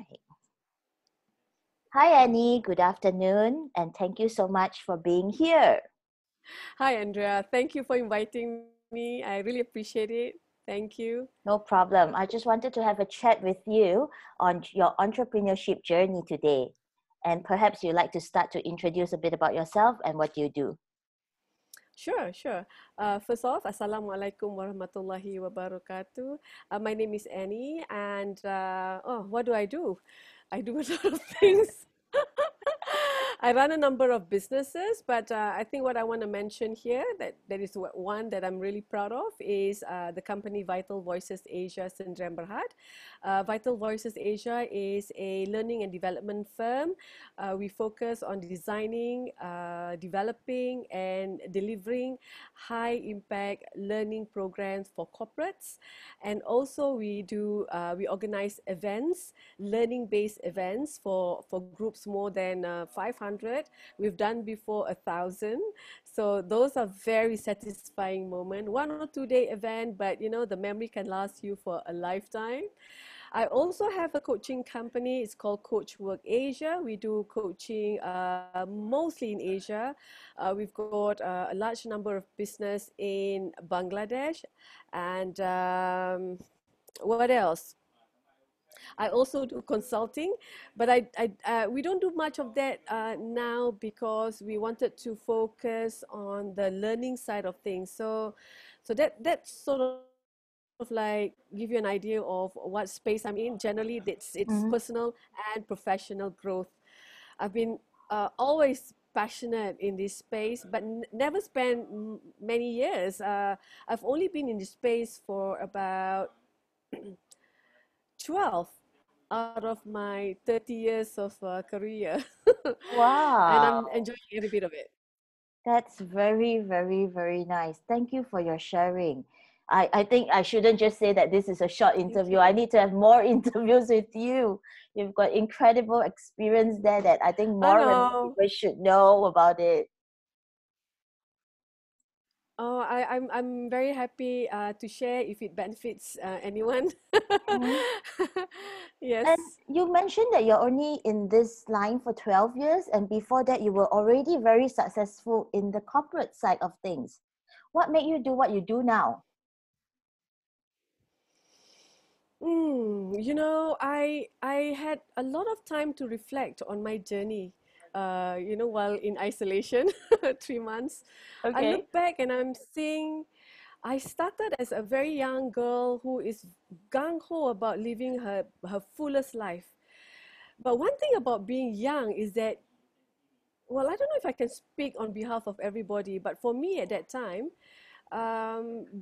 Right. Hi, Annie. Good afternoon, and thank you so much for being here. Hi, Andrea. Thank you for inviting me. I really appreciate it. Thank you. No problem. I just wanted to have a chat with you on your entrepreneurship journey today. And perhaps you'd like to start to introduce a bit about yourself and what you do. Sure. First off, Assalamualaikum warahmatullahi wabarakatuh. My name is Annie, and what do? I do a lot of things. I run a number of businesses, but I think what I want to mention here that is one that I'm really proud of is the company Vital Voices Asia Sdn Bhd. Vital Voices Asia is a learning and development firm. We focus on designing, developing, and delivering high impact learning programs for corporates, and also we organize events, learning based events for groups more than 500. We've done before 1,000, so those are very satisfying moment. 1 or 2 day event, but you know the memory can last you for a lifetime. I also have a coaching company. It's called Coach Work Asia. We do coaching mostly in Asia. We've got a large number of business in Bangladesh, and what else? I also do consulting, but we don't do much of that now because we wanted to focus on the learning side of things. So that's sort of like give you an idea of what space I'm in. Generally, it's Mm-hmm. personal and professional growth. I've been always passionate in this space, but never spent many years. I've only been in this space for about 12 out of my 30 years of career. And I'm Wow. enjoying every bit of it. That's very, very, very nice. Thank you for your sharing. I think I shouldn't just say that this is a short Thank interview. I you. need to have more interviews with you. You've got incredible experience there that I think I more and more know. people should know about it. Oh, I'm very happy to share if it benefits anyone. Mhm. And Yes. you mentioned that you're only in this line for 12 years, and before that, you were already very successful in the corporate side of things. What made you do what you do now? I had a lot of time to reflect on my journey. While in isolation, 3 months, I Okay. look back and I'm seeing I started as a very young girl who is gung ho about living her fullest life. But one thing about being young is that, well, I don't know if I can speak on behalf of everybody, but for me at that time,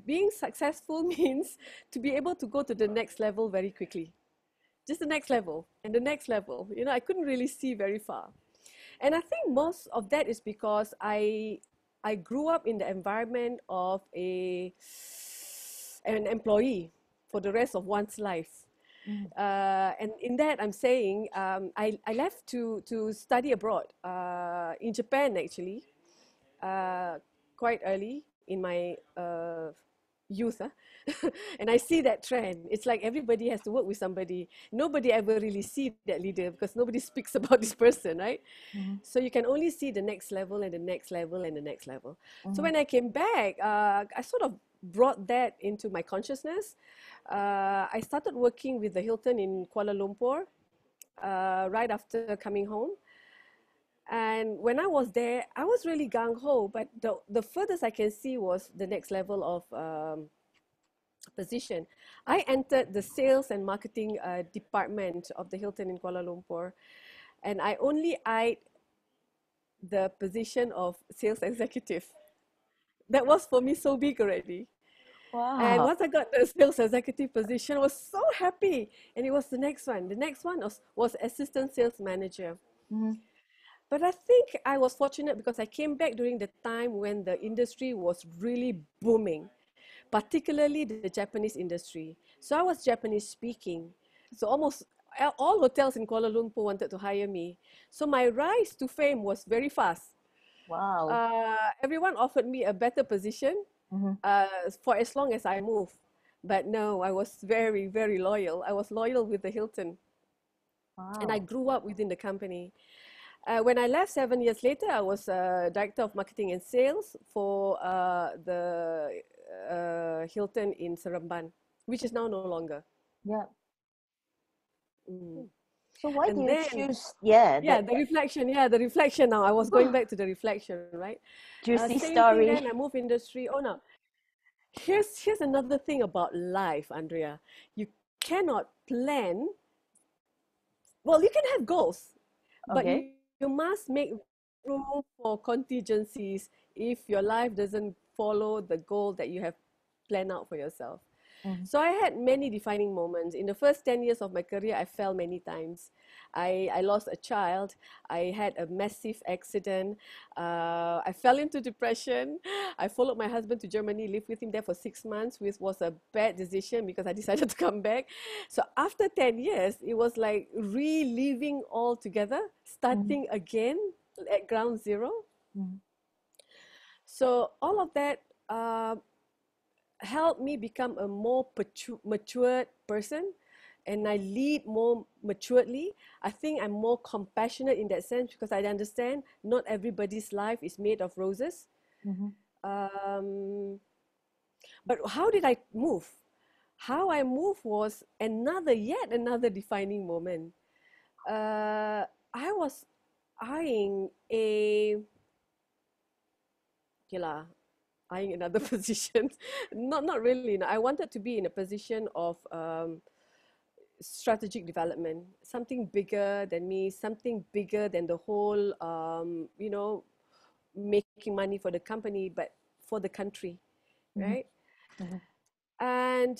being successful means to be able to go to the next level very quickly. Just the next level and the next level. You know, I couldn't really see very far. And I think most of that is because I grew up in the environment of an employee for the rest of one's life. Mm. And in that, I'm saying I left to study abroad in Japan, actually, uh, quite early in my youth. And I see that trend. It's like everybody has to work with somebody. Nobody ever really see that leader because nobody speaks about this person, right? Mhm, So you can only see the next level and the next level and the next level. So mhm, when I came back, I sort of brought that into my consciousness. I started working with the Hilton in Kuala Lumpur right after coming home. And when I was there, I was really gung ho, but the furthest I can see was the next level of position. I entered the sales and marketing department of the Hilton in Kuala Lumpur, and I only eyed the position of sales executive. That was for me so big already. And wow. once I got the sales executive position, I was so happy. And it was the next one. The next one was assistant sales manager. Mhm, But I think I was fortunate because I came back during the time when the industry was really booming, particularly the Japanese industry. So I was Japanese speaking. So almost all hotels in Kuala Lumpur wanted to hire me. So my rise to fame was very fast. wow. Everyone offered me a better position Mhm, for as long as I moved. But no, I was very, very loyal. I was loyal with the Hilton. And I Wow. grew up within the company. When I left 7 years later, I was director of marketing and sales for the Hilton in Seremban, which is now no longer. Yeah. Mm. So why do And you then, choose, yeah, yeah, that, the reflection. Yeah, the reflection. Now I was going back to the reflection, right? juicy Same thing. story? Then I moved industry. Oh no, here's another thing about life, Andrea. You cannot plan. Well, you can have goals, but Okay. you must make room for contingencies if your life doesn't follow the goal that you have planned out for yourself. Mm-hmm. So I had many defining moments. In the first 10 years of my career, I fell many times. I lost a child. I had a massive accident. I fell into depression. I followed my husband to Germany, lived with him there for 6 months, which was a bad decision because I decided to come back. So after 10 years, it was like reliving all together, Mm-hmm. starting again at ground zero. Mm-hmm. So all of that helped me become a more matured person, and I lead more maturely. I think I'm more compassionate in that sense because I understand not everybody's life is made of roses. Mm-hmm. Um, but how did I move? How I moved was yet another defining moment. I was eyeing a, okay lah, eyeing another position. Not really. No. I wanted to be in a position of strategic development, something bigger than me, something bigger than the whole, making money for the company, but for the country, Mm-hmm. right? Mm-hmm. And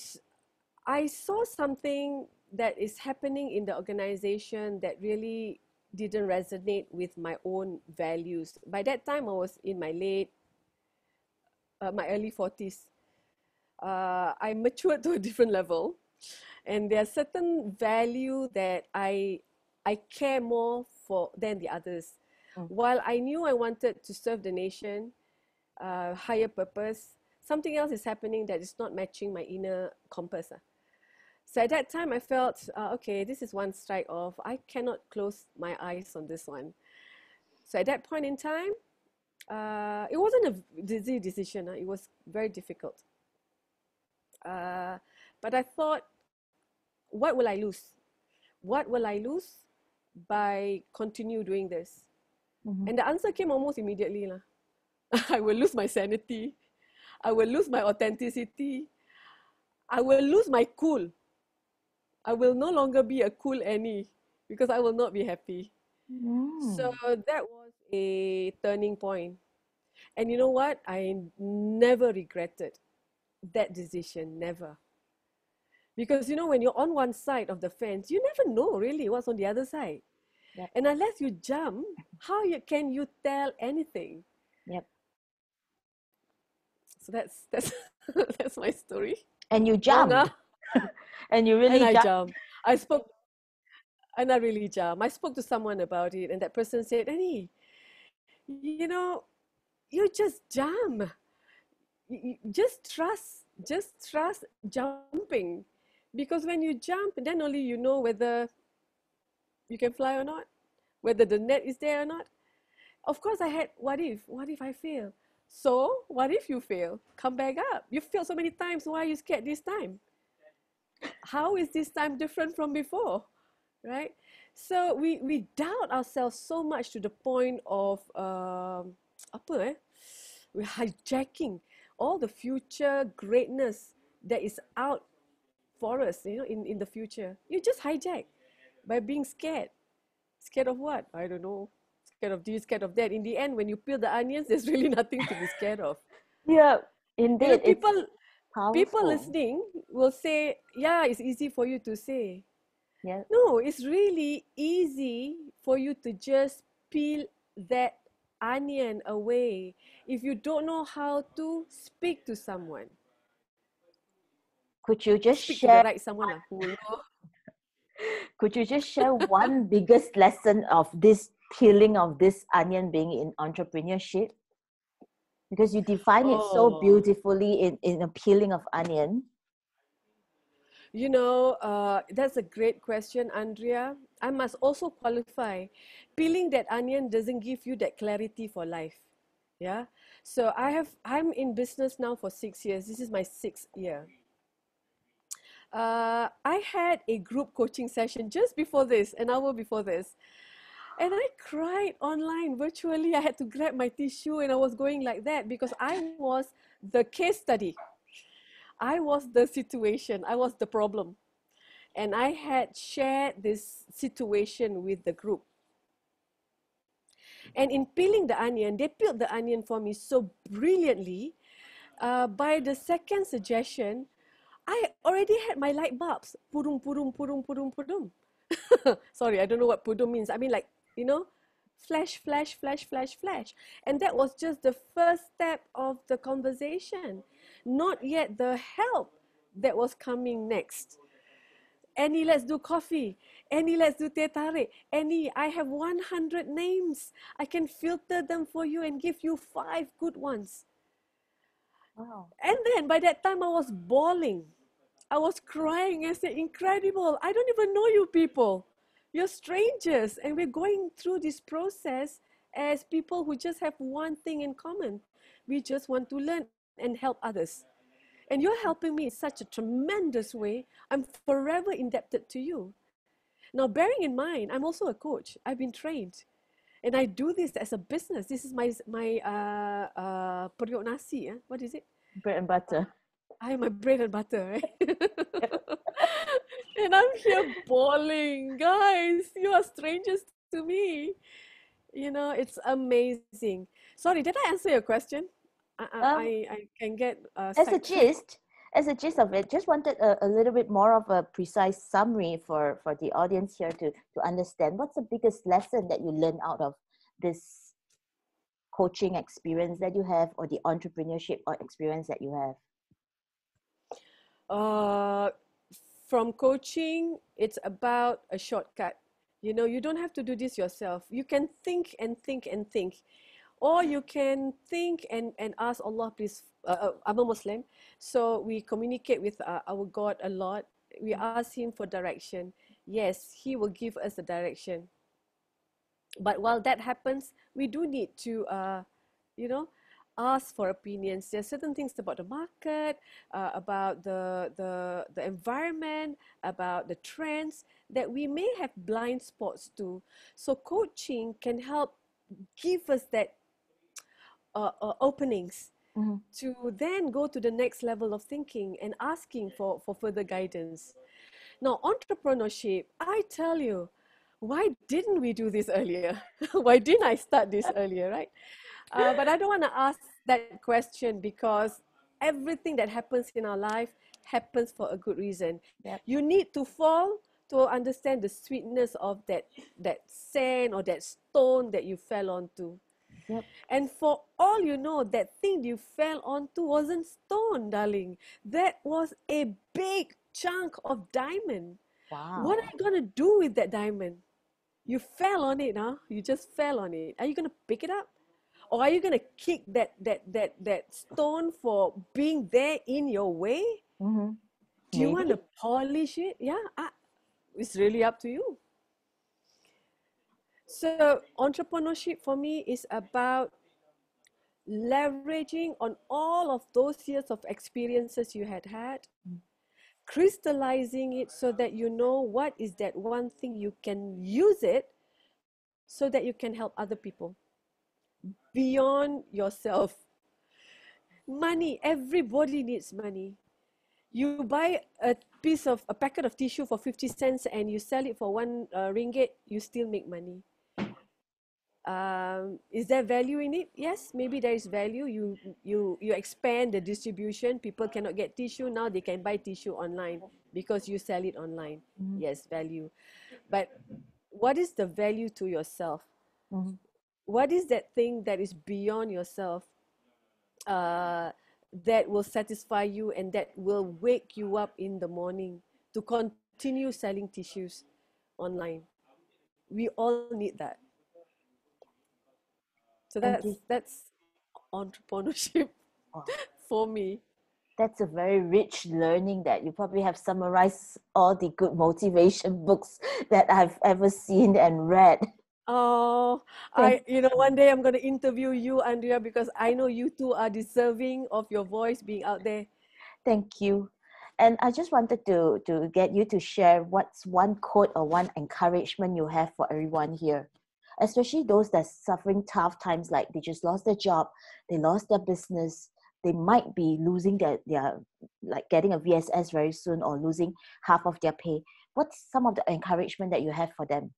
I saw something that is happening in the organization that really didn't resonate with my own values. By that time, I was in my early 40s. I matured to a different level, and there are certain value that I care more for than the others. While I knew I wanted to serve the nation, higher purpose, something else is happening that is not matching my inner compass. So at that time, I felt, okay, this is one strike off. I cannot close my eyes on this one. So at that point in time, it wasn't a easy decision. It was very difficult. Uh, but I thought, what will I lose? What will I lose by continue doing this? Mm-hmm. And the answer came almost immediately. Lah. I will lose my sanity. I will lose my authenticity. I will lose my cool. I will no longer be a cool Annie because I will not be happy. So Mm. that was a turning point. And you know what? I never regretted that decision, never. Because you know, when you're on one side of the fence, you never know really what's on the other side. Yep. And unless you jump, can you tell anything? Yep. So that's that's my story. And you Long jumped. And you and really I jumped. jumped. I spoke and I really jumped. I spoke to someone about it, and that person said, "Annie, you know, you just jump. Just trust jumping, because when you jump, then only you know whether you can fly or not, whether the net is there or not." Of course, I had what if I fail? So what if you fail? Come back up. You failed so many times. Why are you scared this time? How is this time different from before? Right? So we doubt ourselves so much to the point of apa we're hijacking all the future greatness that is out for us, in the future. You just hijack by being scared. Scared of what? I don't know. Scared of this, scared of that. In the end, when you peel the onions, there's really nothing to be scared of. Yeah, You know, indeed, it's people powerful. listening will say, yeah, it's easy for you to say. Yeah. No, it's really easy for you to just peel that onion away if you don't know how to speak to someone. Could you just Speak to the share right someone lah, who will know. could you just share one biggest lesson of this peeling of this onion being in entrepreneurship? Because you define it so Oh, beautifully in a peeling of onion. That's a great question, Andrea. I must also qualify. Peeling that onion doesn't give you that clarity for life. Yeah. So I'm in business now for 6 years. This is my sixth year. I had a group coaching session just before this, an hour before this. And I cried online virtually. I had to grab my tissue and I was going like that because I was the case study. I was the situation. I was the problem. And I had shared this situation with the group. And in peeling the onion, they peeled the onion for me so brilliantly. By the second suggestion, I already had my light bulbs. Pudum, pudum, pudum, pudum, pudum. Sorry, I don't know what pudum means. I mean, like, you know, flash, flash, flash, flash, flash. And that was just the first step of the conversation, not yet the help that was coming next. Annie, let's do coffee. Annie, let's do teh tarik. Annie, I have 100 names. I can filter them for you and give you 5 good ones. Wow. And then by that time, I was bawling. I was crying. I said, incredible. I don't even know you people. You're strangers. And we're going through this process as people who just have one thing in common. We just want to learn and help others. And you're helping me in such a tremendous way. I'm forever indebted to you. Now, bearing in mind, I'm also a coach. I've been trained. And I do this as a business. This is my periuk nasi. What is it? Bread and butter. I am my bread and butter, right? And I'm here bawling. Guys, you are strangers to me. It's amazing. Sorry, did I answer your question? Um, I can get as a sidetracked. gist, as a gist of it, just wanted a little bit more of a precise summary for the audience here to understand what's the biggest lesson that you learned out of this coaching experience that you have or the entrepreneurship or experience that you have. Uh, from coaching, it's about a shortcut. You don't have to do this yourself. You can think and think and think. Or you can think and ask Allah, please. I'm a Muslim, so we communicate with our God a lot. We ask Him for direction. Yes, He will give us the direction. But while that happens, we do need to, you know, ask for opinions. There are certain things about the market, about the environment, about the trends that we may have blind spots to. So coaching can help give us that openings Mm-hmm. to then go to the next level of thinking and asking for further guidance. Now, entrepreneurship, I tell you, why didn't we do this earlier? Why didn't I start this earlier, right? But I don't want to ask that question because everything that happens in our life happens for a good reason. Yep. You need to fall to understand the sweetness of that sand or that stone that you fell onto. Yep. And for all you know, that thing you fell onto wasn't stone, darling. That was a big chunk of diamond. What are Wow. you going to do with that diamond? You fell on it, huh? You just fell on it. Are you going to pick it up? Or are you going to kick that stone for being there in your way? Mm-hmm. Do you want to Maybe. polish it? Yeah, it's really up to you. So, entrepreneurship for me is about leveraging on all of those years of experiences you had, crystallizing it so that you know what is that one thing you can use it so that you can help other people beyond yourself. Money, everybody needs money. You buy a packet of tissue for 50 cents and you sell it for one ringgit, you still make money. Is there value in it? Yes, maybe there is value. You expand the distribution. People cannot get tissue now; they can buy tissue online because you sell it online. Mm-hmm. Yes, value. But what is the value to yourself? Mm-hmm. What is that thing that is beyond yourself, that will satisfy you and that will wake you up in the morning to continue selling tissues online? We all need that. So And that's entrepreneurship wow. for me. That's a very rich learning that you probably have summarized all the good motivation books that I've ever seen and read. Oh, Thank, one day I'm going to interview you, Andrea, because I know you two are deserving of your voice being out there. thank you. And I just wanted to get you to share what's one quote or one encouragement you have for everyone here, especially those that's suffering tough times, like they just lost their job, they lost their business, they might be losing their like getting a VSS very soon or losing half of their pay. What's some of the encouragement that you have for them?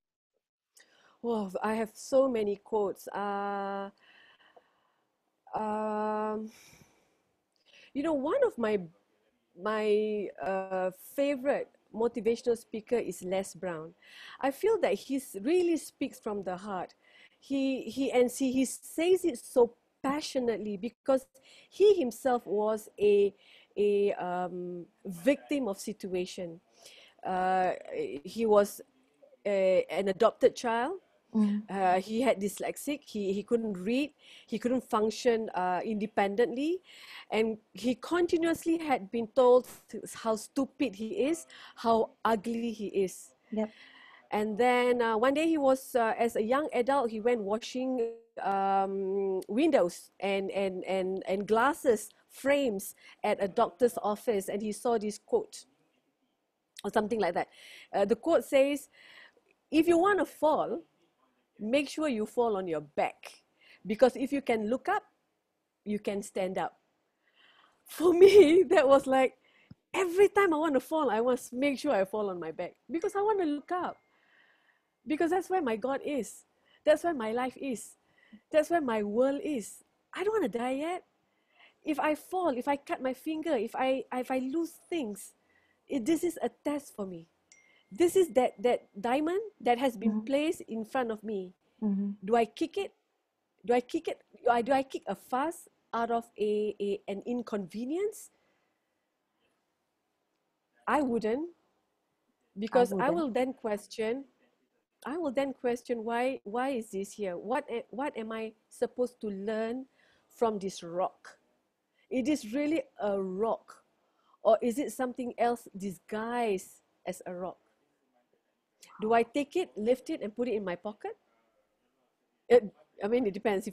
Wow, I have so many quotes. Um, one of my favorite motivational speaker is Les Brown. I feel that he really speaks from the heart. He says it so passionately because he himself was a victim of situation. He was an adopted child. Mm, He had dyslexic. He couldn't read. He couldn't function independently, and he continuously had been told how stupid he is, how ugly he is. yep. And then one day he was, as a young adult, he went washing windows and glasses frames at a doctor's office, and he saw this quote or something like that. The quote says, "If you want to fall, make sure you fall on your back, because if you can look up, you can stand up." For me, that was like, every time I want to fall, I must make sure I fall on my back because I want to look up, because that's where my God is. That's where my life is. That's where my world is. I don't want to die yet. If I fall, if I cut my finger, if I lose things, this is a test for me. This is that diamond that has been Mm-hmm. placed in front of me. Mm-hmm. Do I kick it? Do I kick it? Do I kick a fuss out of an inconvenience? I wouldn't, I because I wouldn't. will then question. I will then question, why is this here? What am I supposed to learn from this rock? It is really a rock, or is it something else disguised as a rock? Do I take it, lift it, and put it in my pocket? It, I mean, it depends.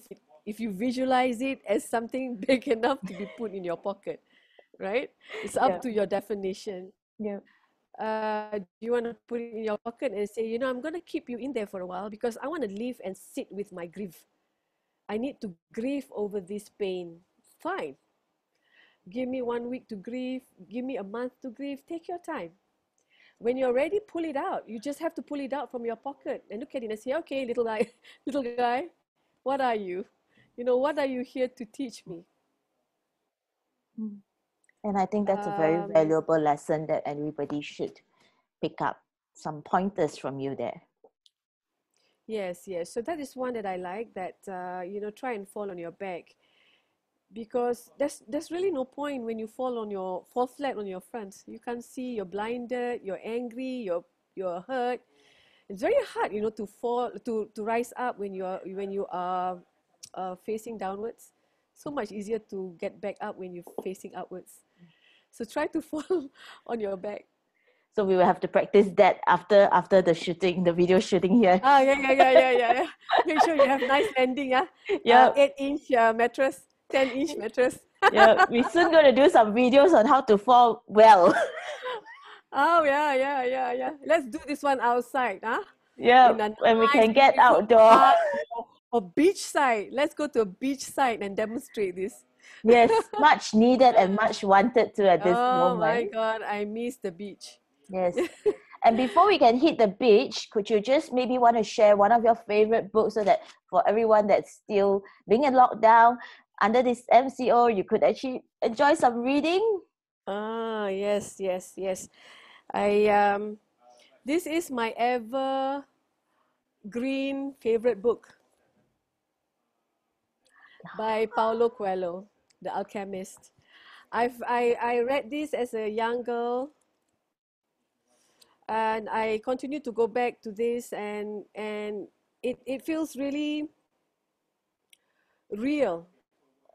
If you visualize it as something big enough to be put in your pocket, right? It's up Yeah. to your definition. Yeah. Do you want to put it in your pocket and say, I'm going to keep you in there for a while because I want to live and sit with my grief. I need to grieve over this pain. Fine. Give me 1 week to grieve. Give me a month to grieve. Take your time. When you're ready, pull it out. You just have to pull it out from your pocket and look at it and say, okay, little guy, little guy, what are you? What are you here to teach me? Mm. And I think that's a very Um, valuable lesson that everybody should pick up some pointers from you there. yes, yes. So that is one that I like, that, try and fall on your back, because there's really no point when you fall flat on your front. You can't see, you're blinded, you're angry, you're hurt. It's very hard, to fall, to rise up when you are facing downwards. So much easier to get back up when you're facing upwards. So try to fall on your back. So we will have to practice that after the shooting, the video shooting here. Ah, yeah, yeah, yeah, yeah, yeah, yeah. Make sure you have nice landing. Yeah, 8-inch mattress, 10-inch mattress. yeah. We're soon going to do some videos on how to fall well. Oh, yeah, yeah, yeah, yeah. Let's do this one outside, Yeah, in a when we nice, can get beautiful outdoor. park, or beach side. Let's go to a beach side and demonstrate this. Yes, much needed and much wanted to at this Oh my moment. God, I miss the beach. Yes. And before we can hit the beach, could you just maybe want to share one of your favorite books so that for everyone that's still being in lockdown under this MCO, you could actually enjoy some reading? Ah, yes, yes, yes. I This is my ever green favorite book by Paulo Coelho, The Alchemist. I read this as a young girl, and I continue to go back to this, and it feels really real.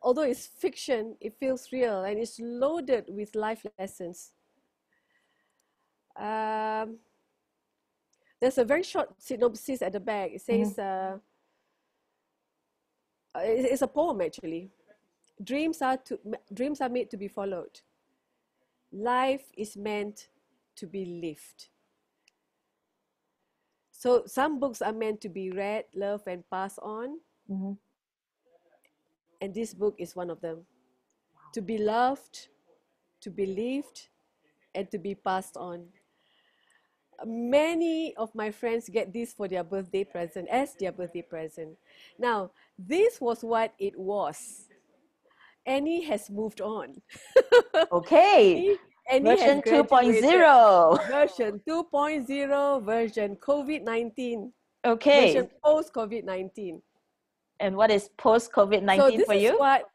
although it's fiction, it feels real and it's loaded with life lessons. Um, there's a very short synopsis at the back. It Mm-hmm. says, it's a poem actually. Dreams are made to be followed. Life is meant to be lived. So some books are meant to be read, loved, and passed on, Mm-hmm. and this book is one of them. To be loved, to be lived, and to be passed on. Many of my friends get this for their birthday present, as their birthday present. Now, this was what it was. Annie has moved on. Okay. Annie has Version graduated. 2.0. Version 2.0, version COVID-19, version Okay. post-COVID-19. And what is post So COVID-19 this for is you? what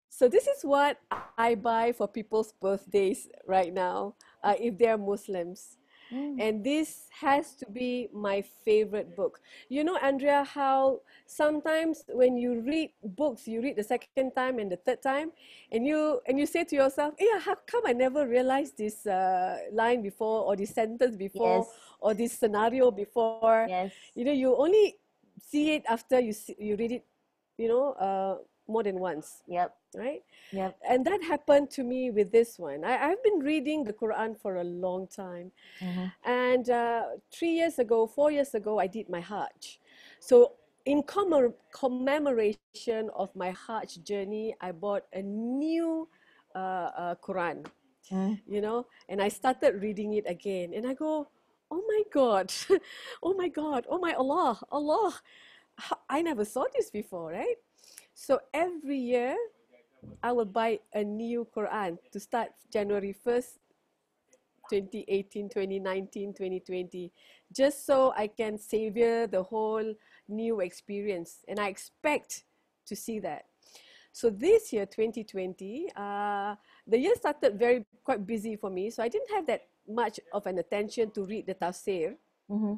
so this is what I buy for people's birthdays right now, if they're Muslims. Mm. And this has to be my favorite book. You know, Andrea, how sometimes when you read books, you read the second time and the third time, and you say to yourself, "Yeah, how come I never realized this line before, or this sentence before, Yes. or this scenario before?" Yes. You know, you only see it after you read it, more than once, Yep. right? Yep. And that happened to me with this one. I've been reading the Quran for a long time. Mm-hmm. And 3 years ago, 4 years ago, I did my Hajj. So, in commemoration of my Hajj journey, I bought a new Quran, Mm. and I started reading it again. And I go, oh my God, oh my God, oh my Allah, Allah. I never saw this before, right? So every year, I will buy a new Quran to start January 1st, 2018, 2019, 2020, just so I can savor the whole new experience. And I expect to see that. So this year, 2020, the year started quite busy for me. So I didn't have that much of an attention to read the tafsir. Mm-hmm.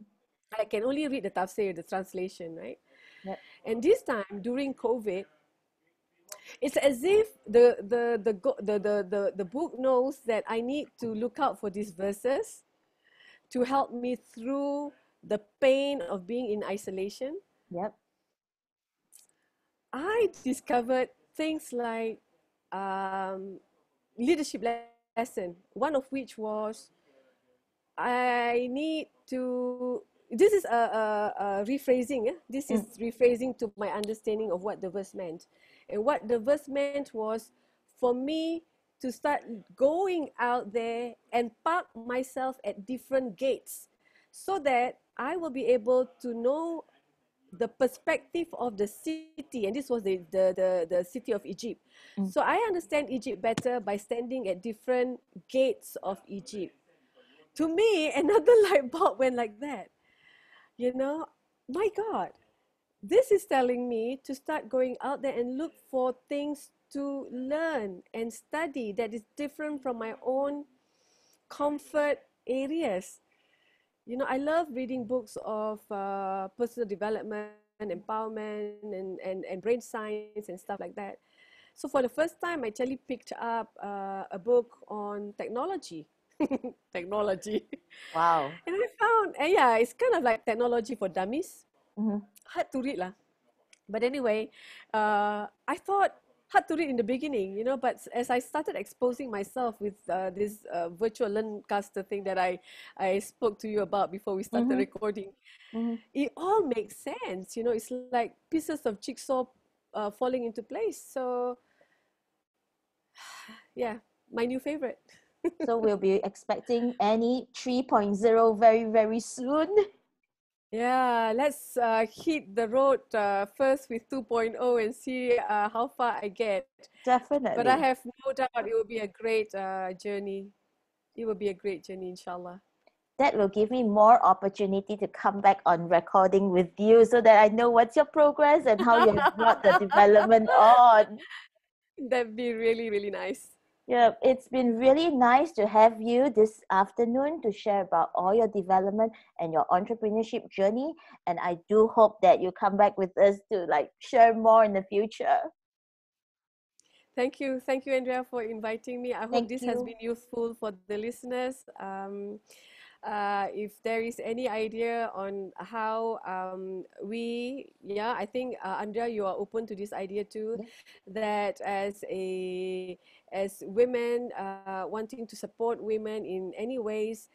I can only read the tafsir, the translation, right? Yep. And this time during COVID, it's as if the book knows that I need to look out for these verses to help me through the pain of being in isolation. Yep. I discovered things like um, leadership lesson, one of which was I need to. This is a rephrasing. This is Mm. rephrasing to my understanding of what the verse meant. And what the verse meant was for me to start going out there and park myself at different gates so that I will be able to know the perspective of the city. And this was the city of Egypt. Mm. So I understand Egypt better by standing at different gates of Egypt. To me, another light bulb went like that. You know, my God, this is telling me to start going out there and look for things to learn and study that is different from my own comfort areas. You know, I love reading books of personal development, empowerment, and brain science and stuff like that. So for the first time, I actually picked up a book on technology. Technology. Wow. And I found, yeah, it's kind of like technology for dummies. Mm-hmm. Hard to read lah. But anyway, I thought hard to read in the beginning, but as I started exposing myself with this virtual learncaster thing that I spoke to you about before we started Mm-hmm. recording, Mm-hmm. it all makes sense. It's like pieces of jigsaw falling into place. So, yeah, my new favorite. So we'll be expecting Annie 3.0 very, very soon. Yeah, let's hit the road first with 2.0 and see how far I get. But I Definitely. have no doubt it will be a great journey. It will be a great journey, inshallah. That will give me more opportunity to come back on recording with you so that I know what's your progress and how you have brought the development on. That'd be really, really nice. Yeah, it's been really nice to have you this afternoon to share about all your development and your entrepreneurship journey. And I do hope that you come back with us to like share more in the future. Thank you, Andrea, for inviting me. I hope Thank this has you. been useful for the listeners. If there is any idea on how yeah, I think Andrea, you are open to this idea too, Yep. that as women wanting to support women in any ways,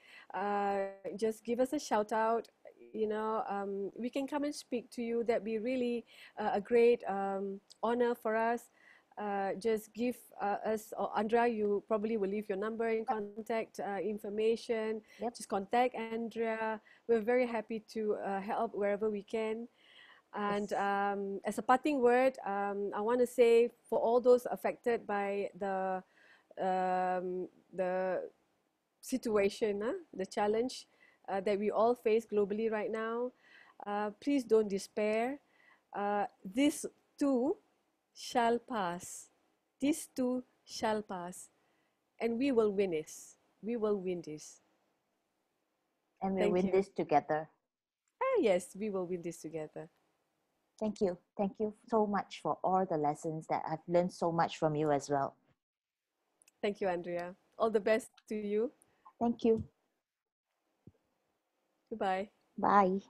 just give us a shout out. We can come and speak to you. That'd be really a great honor for us. Just give us, or Andrea, you probably will leave your number and contact information. Yep. Just contact Andrea. We're very happy to help wherever we can. And Yes. as a parting word, I want to say for all those affected by the situation, the challenge that we all face globally right now, please don't despair. This too shall pass. This too shall pass. And we will win this. We will win this. And we'll Thank win you. this together. Yes, we will win this together. Thank you. Thank you so much for all the lessons that I've learned so much from you as well. Thank you, Andrea. All the best to you. Thank you. Goodbye. Bye.